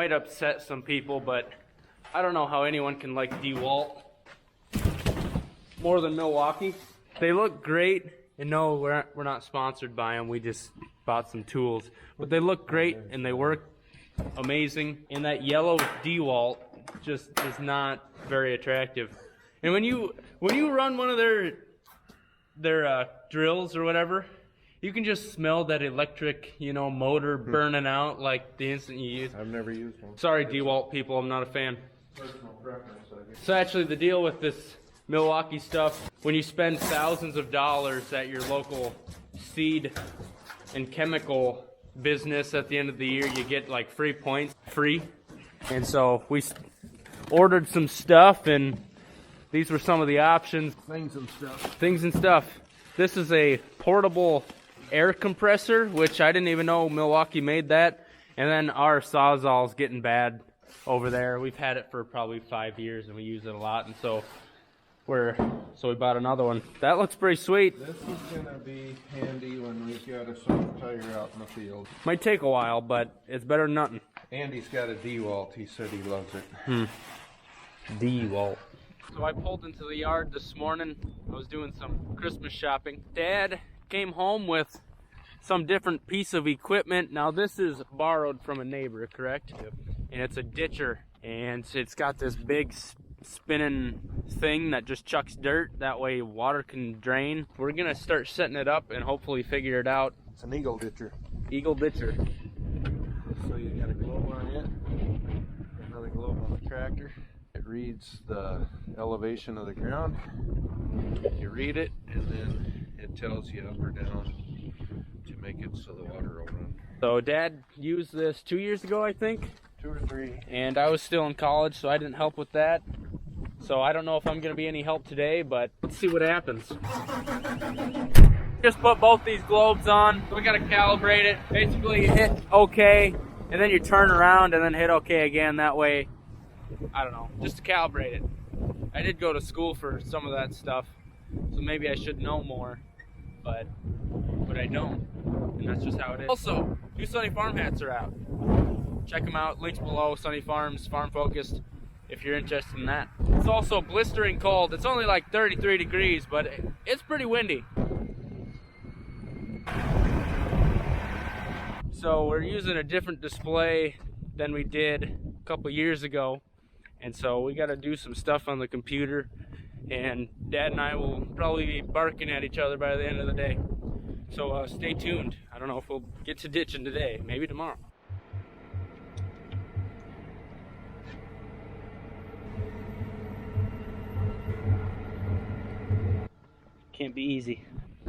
might upset some people, but I don't know how anyone can like DeWalt more than Milwaukee. They look great, and no, we're not sponsored by them. We just bought some tools, but they look great and they work amazing. And that yellow DeWalt just is not very attractive. And when you run one of their drills or whatever, you can just smell that electric, motor burning out like the instant you use. I've never used one. Sorry, DeWalt people, I'm not a fan. Personal preference, I guess. So actually the deal with this Milwaukee stuff, when you spend thousands of dollars at your local seed and chemical business, at the end of the year you get like free points, free. And so we ordered some stuff, and these were some of the options. Things and stuff. This is a portable air compressor, which I didn't even know Milwaukee made that. And then our Sawzall's getting bad over there. We've had it for probably 5 years and we use it a lot, and so we bought another one. That looks pretty sweet. This is gonna be handy when we've got a soft tire out in the field. Might take a while, but it's better than nothing. Andy's got a DeWalt. He said he loves it. DeWalt. So I pulled into the yard this morning. I was doing some Christmas shopping. Dad came home with some different piece of equipment. Now this is borrowed from a neighbor, correct? Yep. And it's a ditcher, and it's got this big spinning thing that just chucks dirt. That way water can drain. We're gonna start setting it up and hopefully figure it out. It's an eagle ditcher. Eagle ditcher. So you got a globe on it, another globe on the tractor. It reads the elevation of the ground. You read it, and then it tells you up or down to make it so the water will run. So Dad used this 2 years ago, I think. 2 or 3. And I was still in college, so I didn't help with that. So I don't know if I'm going to be any help today, but let's see what happens. Just put both these globes on. So we got to calibrate it. Basically, you hit OK, and then you turn around and then hit OK again. That way, I don't know, just to calibrate it. I did go to school for some of that stuff, so maybe I should know more, but I don't. And that's just how it is. Also, new Sonne Farm hats are out. Check them out, links below. Sonne Farms, farm focused, if you're interested in that. It's also blistering cold. It's only like 33 degrees, but it's pretty windy. So we're using a different display than we did a couple years ago, and so we got to do some stuff on the computer, and Dad and I will probably be barking at each other by the end of the day. So stay tuned. I don't know if we'll get to ditching today, maybe tomorrow. Can't be easy.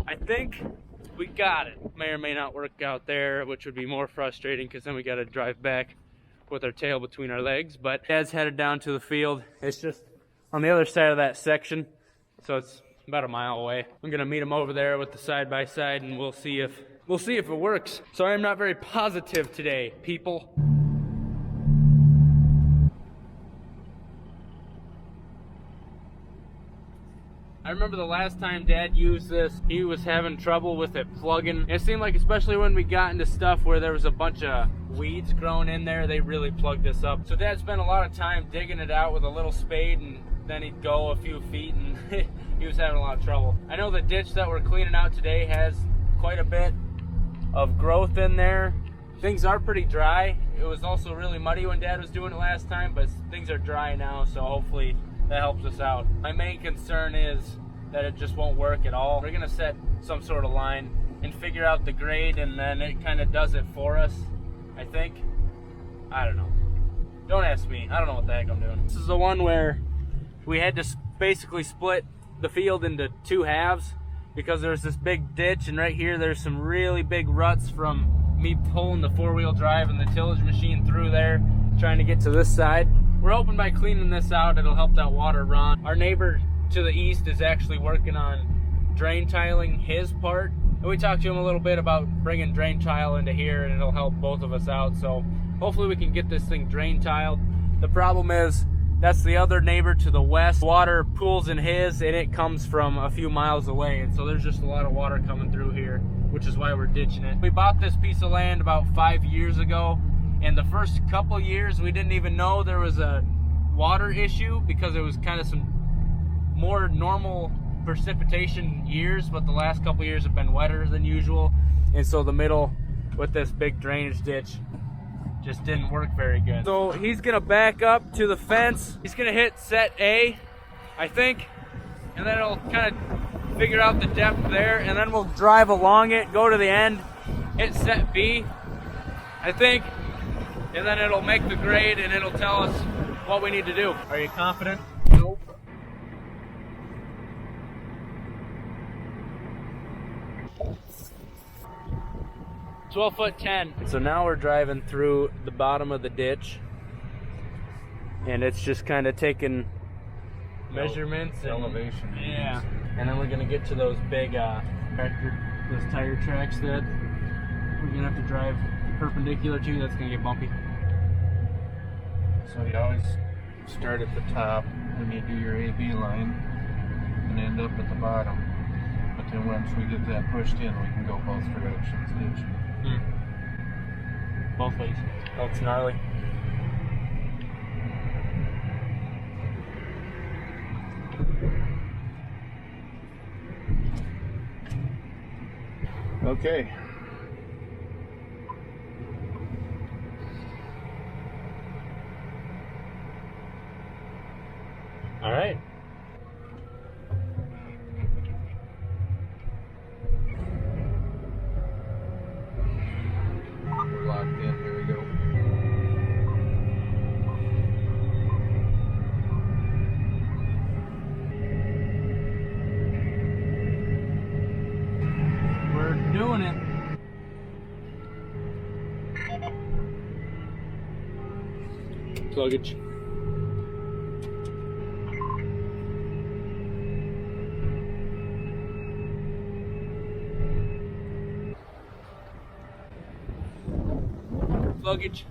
I think we got it. May or may not work out there, which would be more frustrating because then we got to drive back with our tail between our legs. But Dad's headed down to the field. It's just on the other side of that section, so it's about a mile away. I'm gonna meet him over there with the side-by-side, and we'll see if it works. Sorry, I'm not very positive today, people. I remember the last time Dad used this, he was having trouble with it plugging. It seemed like, especially when we got into stuff where there was a bunch of weeds growing in there, they really plugged this up. So Dad spent a lot of time digging it out with a little spade, and then he'd go a few feet, and he was having a lot of trouble. I know the ditch that we're cleaning out today has quite a bit of growth in there. Things are pretty dry. It was also really muddy when Dad was doing it last time, but things are dry now, so hopefully that helps us out. My main concern is that it just won't work at all. We're gonna set some sort of line and figure out the grade, and then it kind of does it for us, I think. I don't know. Don't ask me. I don't know what the heck I'm doing. This is the one where we had to basically split the field into 2 halves because there's this big ditch, and right here there's some really big ruts from me pulling the 4-wheel drive and the tillage machine through there, trying to get to this side. We're hoping by cleaning this out, it'll help that water run. Our neighbor to the east is actually working on drain tiling his part, and we talked to him a little bit about bringing drain tile into here, and it'll help both of us out. So hopefully we can get this thing drain tiled. The problem is that's the other neighbor to the west. Water pools in his, and it comes from a few miles away, and so there's just a lot of water coming through here, which is why we're ditching it. We bought this piece of land about 5 years ago, And the first couple years, we didn't even know there was a water issue because it was kind of some more normal precipitation years, but the last couple years have been wetter than usual. And so the middle with this big drainage ditch just didn't work very good. So he's gonna back up to the fence. He's gonna hit set A, I think, and then it'll kind of figure out the depth there, and then we'll drive along it, go to the end, hit set B, I think, and then it'll make the grade and it'll tell us what we need to do. Are you confident? Nope. $12'10". So now we're driving through the bottom of the ditch, and it's just kind of taking measurements and elevation. Yeah, and then we're gonna get to those big those tire tracks that we're gonna have to drive perpendicular to. That's gonna get bumpy. So you always start at the top when you do your AB line and end up at the bottom. But then once we get that pushed in, we can go both directions each. Both ways. Oh, it's gnarly. Okay. All right. We're locked in. Here we go. We're doing it. Luggage. Luggage.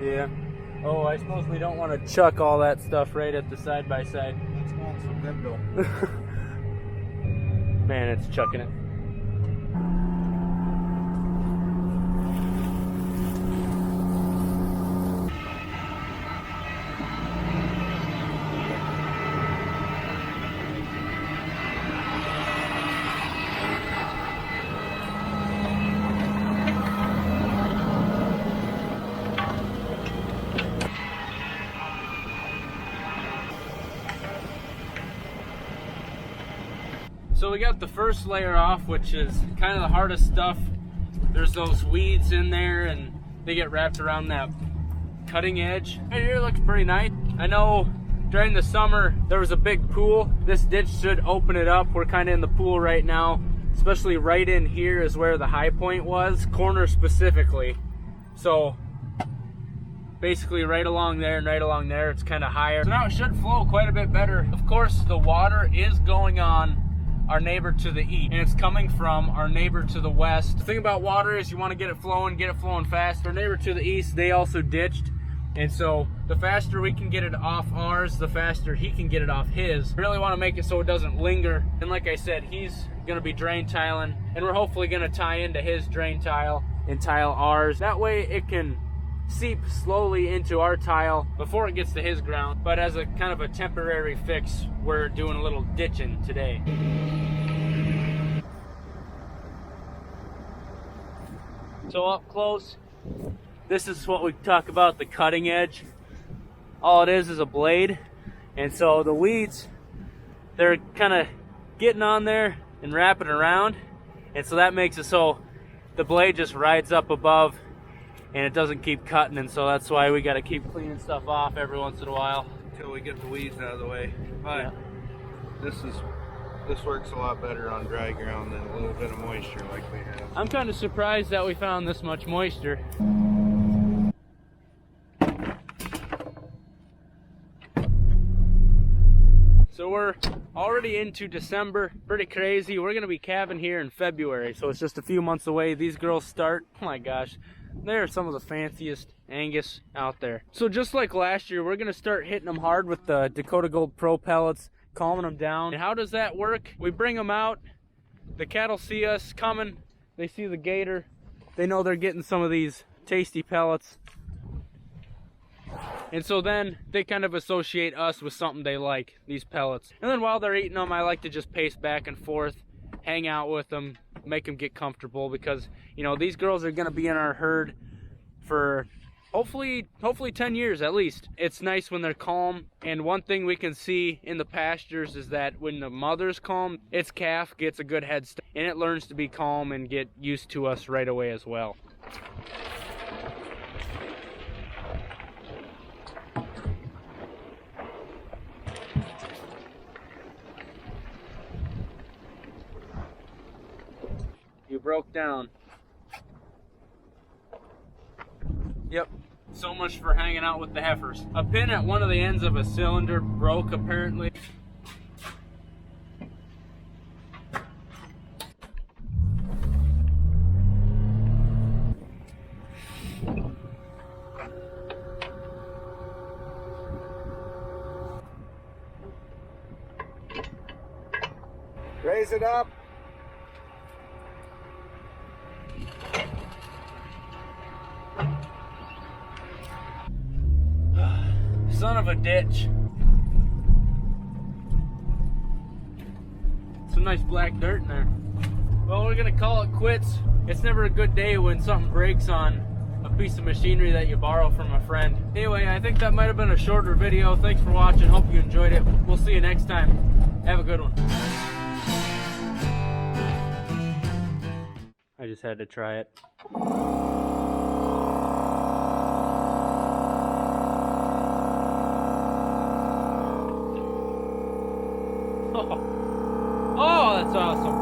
Yeah. Oh, I suppose we don't want to chuck all that stuff right at the side-by-side. Let's go on some window. Man, it's chucking it. So we got the first layer off, which is kind of the hardest stuff. There's those weeds in there and they get wrapped around that cutting edge. Right here looks pretty nice. I know during the summer, there was a big pool. This ditch should open it up. We're kind of in the pool right now, especially right in here is where the high point was, corner specifically. So basically right along there and right along there, it's kind of higher. So now it should flow quite a bit better. Of course, the water is going on our neighbor to the east, and it's coming from our neighbor to the west. The thing about water is you want to get it flowing fast. Our neighbor to the east, they also ditched, and so the faster we can get it off ours, the faster he can get it off his. We really want to make it so it doesn't linger. And like I said, he's going to be drain tiling, and we're hopefully going to tie into his drain tile and tile ours. That way it can seep slowly into our tile before it gets to his ground. But as a kind of a temporary fix, we're doing a little ditching today. So up close, this is what we talk about, the cutting edge. All it is a blade, and so the weeds, they're kind of getting on there and wrapping around, and so that makes it so the blade just rides up above and it doesn't keep cutting, and so that's why we got to keep cleaning stuff off every once in a while Until we get the weeds out of the way. But yeah. This works a lot better on dry ground than a little bit of moisture like we have. I'm kind of surprised that we found this much moisture. So we're already into December, pretty crazy. We're gonna be calving here in February, so it's just a few months away. These girls start, oh my gosh, they're some of the fanciest Angus out there. So just like last year, we're gonna start hitting them hard with the Dakota Gold Pro pellets, calming them down. And how does that work? We bring them out, the cattle see us coming, they see the gator, they know they're getting some of these tasty pellets. And so then they kind of associate us with something they like, these pellets. And then while they're eating them, I like to just pace back and forth, hang out with them, make them get comfortable, because, you know, these girls are gonna be in our herd for hopefully 10 years at least. It's nice when they're calm, and one thing we can see in the pastures is that when the mother's calm, its calf gets a good head start, and it learns to be calm and get used to us right away as well. You broke down. Yep. So much for hanging out with the heifers. A pin at one of the ends of a cylinder broke apparently. Raise it up. Son of a ditch. Some nice black dirt in there. Well, we're gonna call it quits. It's never a good day when something breaks on a piece of machinery that you borrow from a friend. Anyway, I think that might have been a shorter video. Thanks for watching. Hope you enjoyed it. We'll see you next time. Have a good one. I just had to try it. Oh, that's awesome.